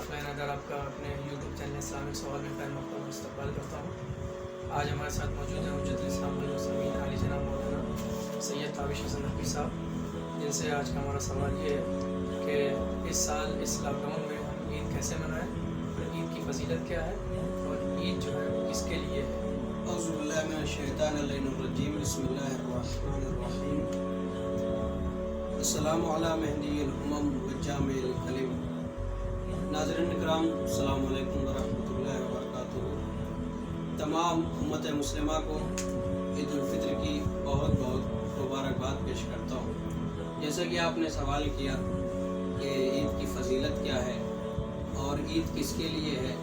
मैं नदर आपका अपने यूट्यूब चैनल इस्लामिक सवाल में खैर मकदम इस्तकबाल करता हूँ। आज हमारे साथ मौजूद हैं मुजद्दिद इस्लाम वल आली जनाब मौलाना सैयद ताबिश हसन नकवी साहब, जिनसे आज का हमारा सवाल ये है कि इस साल इस लॉकडाउन में हम ईद कैसे मनाएं और ईद की फजीलत क्या है और ईद जो है किसके लिए है। औज़ुबिल्लाहि मिनश्शैतानिर्रजीम, बिस्मिल्लाहिर्रहमानिर्रहीम। अस्सलामु अला महदियिल उम्म व जामिल कलीम। नाज़रीन इकराम, अस्सलामु अलैकुम व रहमतुल्लाहि व बरकातुहू। तमाम उम्मत मुस्लिमा को ईद उल फित्र की बहुत बहुत मुबारकबाद पेश करता हूँ। जैसा कि आपने सवाल किया कि ईद की फजीलत क्या है और ईद किसके लिए है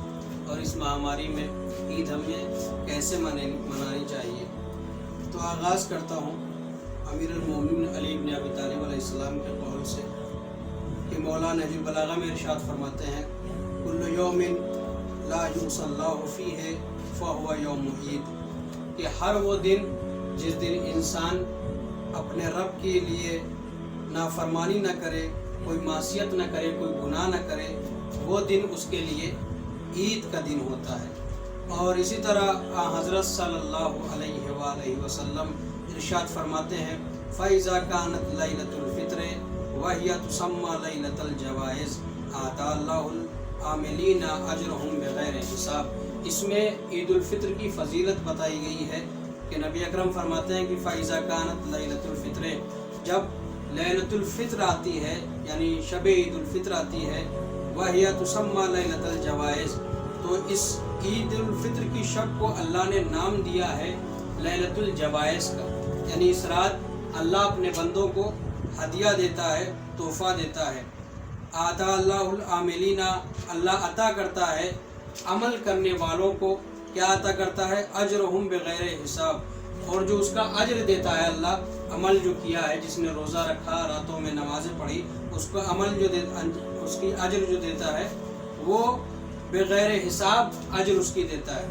और इस महामारी में ईद हमें कैसे मनानी चाहिए, तो आगाज़ करता हूँ अमीरुल मोमिनीन अली इब्न अबी तालिब अलैहिस्सलाम के कौल से कि मौला नहजुल बलागा में इरशाद फरमाते हैं, कुल्लु यौमिन ला युसल्लाहु फीहि फहुवा यौम ईद, कि हर वो दिन जिस दिन इंसान अपने रब के लिए नाफरमानी न करे, कोई मासियत न करे, कोई गुनाह न करे, वो दिन उसके लिए ईद का दिन होता है। और इसी तरह हज़रत सल्लल्लाहु अलैहि वसल्लम इरशाद फरमाते हैं, फ़ैज़ा कानत लैलतुल फ़ित्र वहिया तुसम्मा लैलतुल जवाइज़ आताल्लाहुल आमिलीना अजरहुम बिग़ैर हिसाब। इसमें ईद उल फित्र की फजीलत बताई गई है कि नबी अकरम फरमाते हैं कि फ़ैज़ा कानत लैलतुल फ़ित्र, जब लैलतुल फ़ित्र आती है यानी शब ईद उल फित्र आती है, वहिया तुसम्मा लैलतुल जवाइज़, तो इस ईद उल फित्र की शब को अल्लाह ने नाम दिया है लैलतुल जवाइज़ का, यानी इस रात अल्लाह अपने बंदों को हदिया देता है, तोहफ़ा देता है। आता अल्लाहुल आमिलीना, अल्लाह अता करता है अमल करने वालों को, क्या अता करता है, अजरहुम बिग़ैर हिसाब, और जो उसका अजर देता है अल्लाह, अमल जो किया है, जिसने रोज़ा रखा, रातों में नमाज़ें पढ़ी, उसको अमल जो उसकी अजर जो देता है वो बेगैर हिसाब अजर उसकी देता है।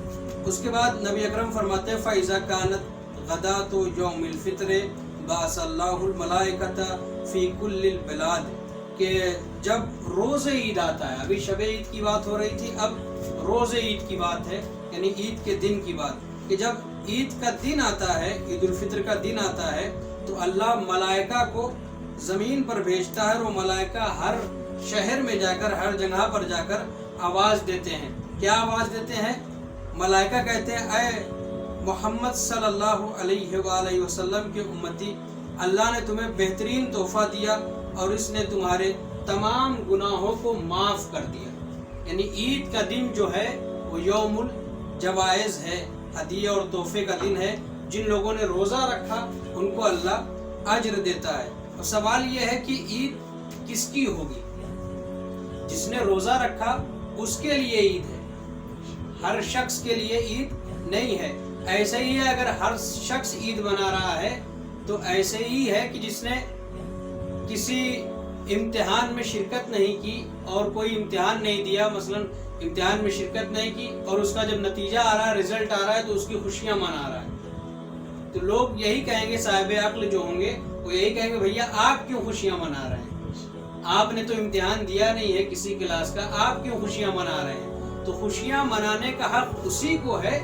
उसके बाद नबी अकरम फरमाते हैं, फ़ैज़ा कानत गदातु यौमिल फित्र बासल्लाहुल मलाइकता फ़ी कुल्लिल बिलाद, के जब रोज़े ईद आता है, अभी शब ईद की बात हो रही थी, अब रोज़े ईद की बात है, यानी ईद के दिन की बात, कि जब ईद का दिन आता है, ईद उल फित्र का दिन आता है, तो अल्लाह मलाइका को ज़मीन पर भेजता है और वो मलाइका हर शहर में जाकर, हर जगह पर जाकर आवाज़ देते हैं। क्या आवाज़ देते हैं? मलाइका कहते हैं, ऐ मोहम्मद सल्लल्लाहु अलैहि वसल्लम के उम्मती, अल्लाह ने तुम्हें बेहतरीन तोहफ़ा दिया और इसने तुम्हारे तमाम गुनाहों को माफ़ कर दिया। यानी ईद का दिन जो है वो यौमुल जवाइज़ है, हदिया और तोहफ़े का दिन है। जिन लोगों ने रोज़ा रखा उनको अल्लाह अज्र देता है। और सवाल ये है कि ईद किसकी होगी? जिसने रोज़ा रखा उसके लिए ईद है, हर शख्स के लिए ईद नहीं है। ऐसे ही है, अगर हर शख्स ईद मना रहा है तो ऐसे ही है कि जिसने किसी इम्तिहान में शिरकत नहीं की और कोई इम्तिहान नहीं दिया, मसलन इम्तिहान में शिरकत नहीं की और उसका जब नतीजा आ रहा है, रिजल्ट आ रहा है, तो उसकी खुशियाँ मना रहा है। तो लोग यही कहेंगे, साहिब अक्ल जो होंगे वो यही कहेंगे, भैया आप क्यों खुशियाँ मना रहे हैं? आपने तो इम्तिहान दिया नहीं है किसी क्लास का, आप क्यों खुशियाँ मना रहे हैं? तो खुशियाँ मनाने का हक उसी को है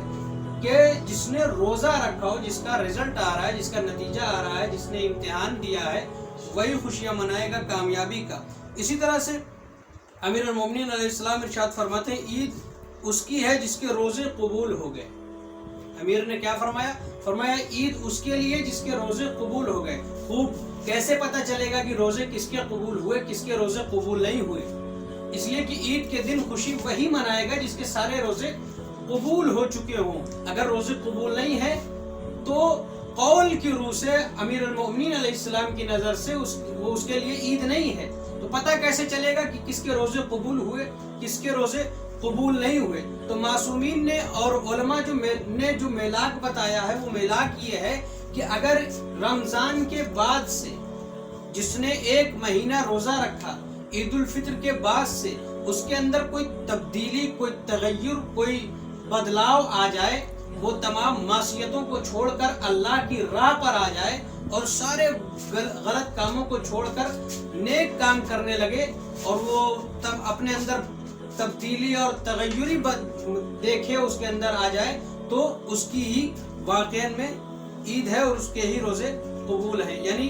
कि जिसने रोज़ा रखा हो, जिसका रिजल्ट आ रहा है, जिसका नतीजा आ रहा है, जिसने इम्तिहान दिया है, वही खुशियाँ मनाएगा कामयाबी का। इसी तरह से अमीरुल मोमिनीन अलैहिस्सलाम इरशाद फरमाते हैं, ईद उसकी है जिसके रोज़े कबूल हो गए। अमीर ने क्या फरमाया? फरमाया ईद उसके लिए जिसके रोज़े कबूल हो गए। खूब कैसे पता चलेगा कि रोज़े किसके कबूल हुए, किसके रोज़े कबूल नहीं हुए? इसलिए कि ईद के दिन खुशी वही मनाएगा जिसके सारे रोज़े कबूल हो चुके हों। अगर रोज़े कबूल नहीं है तो कौल की रूह से अमीरुल मोमिनीन अलैहिस्सलाम की नज़र से वो उसके लिए ईद नहीं है। तो पता कैसे चलेगा कि किसके रोज़े कबूल हुए, किसके रोज़े कबूल नहीं हुए? तो मासूमीन ने और उलमा ने जो मेलाक बताया है, वो मेलाक ये है कि अगर रमज़ान के बाद से जिसने एक महीना रोज़ा रखा, ईद उल फित्र के बाद से उसके अंदर कोई तब्दीली, कोई तगय्युर, कोई बदलाव आ जाए, वो तमाम मासियतों को छोड़कर अल्लाह की राह पर आ जाए और सारे गलत कामों को छोड़कर नेक काम करने लगे और वो तब अपने अंदर तब्दीली और तगय्युरी देखे उसके अंदर आ जाए तो उसकी ही वाक़ईन में ईद है और उसके ही रोज़े कबूल हैं। यानी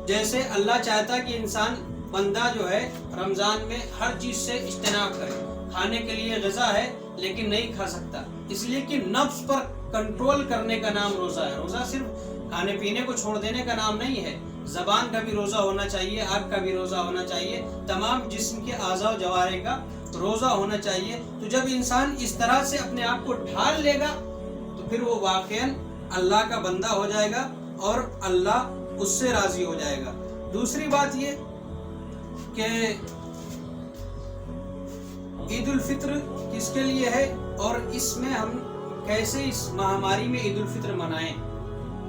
जैसे अल्लाह चाहता कि इंसान बंदा जो है रमज़ान में हर चीज़ से इज्तिनाब करे, खाने के लिए ग़िज़ा है लेकिन नहीं खा सकता, इसलिए कि नफ्स पर कंट्रोल करने का नाम रोज़ा है। रोज़ा सिर्फ खाने पीने को छोड़ देने का नाम नहीं है, ज़बान का भी रोज़ा होना चाहिए, आँख का भी रोज़ा होना चाहिए, तमाम जिस्म के आज़ा जवारे का रोज़ा होना चाहिए। तो जब इंसान इस तरह से अपने आप को ढाल लेगा तो फिर वो वाक़ईन अल्लाह का बंदा हो जाएगा और अल्लाह उससे राज़ी हो जाएगा। दूसरी बात ये कि ईद उल फित्र किसके लिए है और इसमें हम कैसे इस महामारी में ईद उल फित्र मनाएं,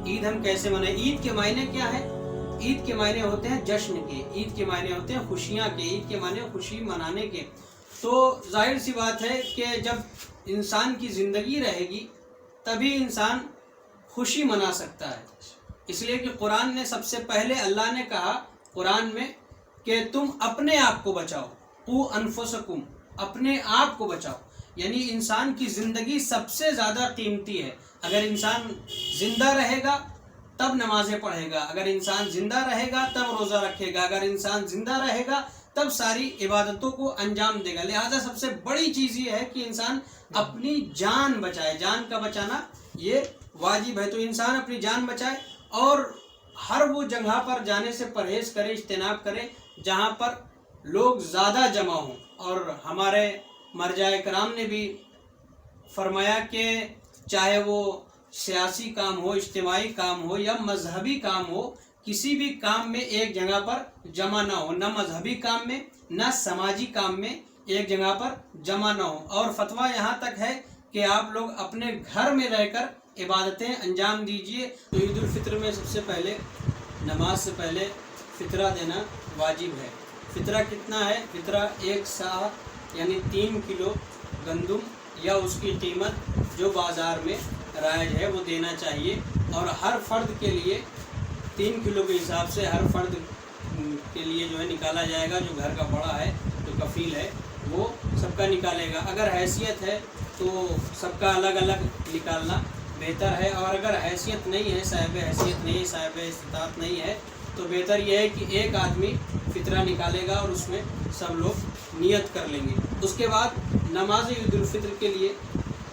ईद हम कैसे मनाएं। ईद के मायने क्या है? ईद के मायने होते हैं जश्न के, ईद के मायने होते हैं खुशियाँ के, ईद के मायने खुशी मनाने के। तो जाहिर सी बात है कि जब इंसान की ज़िंदगी रहेगी तभी इंसान खुशी मना सकता है। इसलिए कि कुरान ने सबसे पहले अल्लाह ने कहा कुरान में कि तुम अपने आप को बचाओ, क़ू अनफुसकुम, अपने आप को बचाओ। यानी इंसान की ज़िंदगी सबसे ज़्यादा कीमती है। अगर इंसान ज़िंदा रहेगा तब नमाज़ें पढ़ेगा, अगर इंसान ज़िंदा रहेगा तब रोज़ा रखेगा, अगर इंसान ज़िंदा रहेगा तब सारी इबादतों को अंजाम देगा। लिहाजा सबसे बड़ी चीज़ ये है कि इंसान अपनी जान बचाए, जान का बचाना ये वाजिब है। तो इंसान अपनी जान बचाए और हर वो जगह पर जाने से परहेज करे, इज्तिनाब करे जहाँ पर लोग ज़्यादा जमा हों। और हमारे मरजाए कराम ने भी फरमाया कि चाहे वो सियासी काम हो, इज्तिमाई काम हो या मजहबी काम हो, किसी भी काम में एक जगह पर जमा ना हो, न मजहबी काम में न समाजी काम में एक जगह पर जमा ना हो। और फतवा यहाँ तक है कि आप लोग अपने घर में रहकर इबादतें अंजाम दीजिए। तो ईद उल फित्र में सबसे पहले नमाज से पहले फितरा देना वाजिब है। फितरा कितना है? फितरा 1 सा यानी 3 किलो गंदुम या उसकी कीमत जो बाज़ार में राइज है वो देना चाहिए। और हर फ़र्द के लिए 3 किलो के हिसाब से हर फ़र्द के लिए जो है निकाला जाएगा। जो घर का बड़ा है, जो कफ़ील है, वो सबका निकालेगा। अगर हैसियत है तो सबका अलग अलग निकालना बेहतर है। और अगर हैसियत नहीं है, साहिब हैसियत नहीं है, साहिब इस्तात नहीं है, तो बेहतर यह है कि एक आदमी फितरा निकालेगा और उसमें सब लोग नियत कर लेंगे। उसके बाद नमाज ईद उल फित्र के लिए,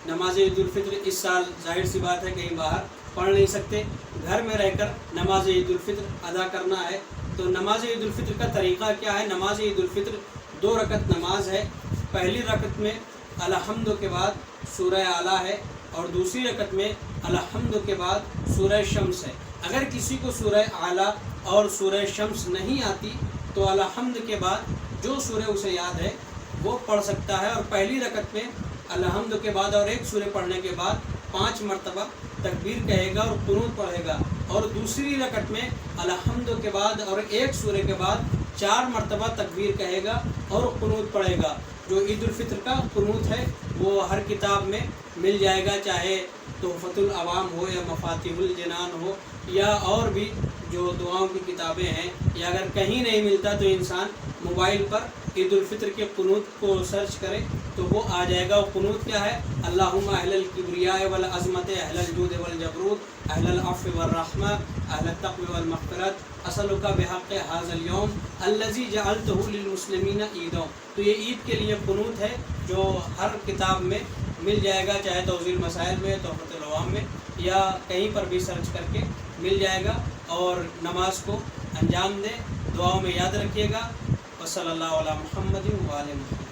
नमाज ईद उल फित्र इस साल जाहिर सी बात है कहीं बाहर पढ़ नहीं सकते, घर में रहकर नमाज ईद उल फित्र अदा करना है। तो नमाज ईद उल फित्र का तरीक़ा क्या है? नमाज ईद उल फित्र 2 रकत नमाज है। पहली रकत में अलहम्द के बाद सूरह आला है और दूसरी रकत में अलहम्द के बाद सूरह शम्स है। अगर किसी को सूरह आला और सूरह शम्स नहीं आती तो अलहम्द के बाद जो सूरह उसे याद है वो पढ़ सकता है। और पहली रकत में अलहम्द के बाद और एक सूरह पढ़ने के बाद 5 मरतबा तकबीर कहेगा और कुनूत पढ़ेगा। और दूसरी रकत में अलहम्द के बाद और एक सूरह के बाद 4 मरतबा तकबीर कहेगा और कुनूत पढ़ेगा। जो ईद उल फित्र का कुनूत है वो हर किताब में मिल जाएगा, चाहे तोहफ़तुल अवाम हो या मफातिहुल जनान हो या और भी जो दुआओं की किताबें हैं। या अगर कहीं नहीं मिलता तो इंसान मोबाइल पर ईद उल फित्र के कुनूत को सर्च करे तो वो आ जाएगा। और कुनूत क्या है? अल्लाहुम्मा अहलल किब्रिया वल अज़मत अहलल जूद वल जबरूत अहलल अफ़्व वल रहमा अहलल तक़वा वल मग़फ़िरत असलुका बिहक़्क़ि हाज़ल यौम अल्लज़ी जअलतहु लिल मुस्लिमीन ईदौ। तो ये ईद के लिए कुनूत है जो हर किताब में मिल जाएगा, चाहे तौज़ील मसाइल में, तोहफ़तुल अवाम में या कहीं पर भी सर्च करके मिल जाएगा। और नमाज को अंजाम दें, दुआओं में याद रखिएगा। वसल्लल्लाहु अला मुहम्मदिन व आले मुहम्मद।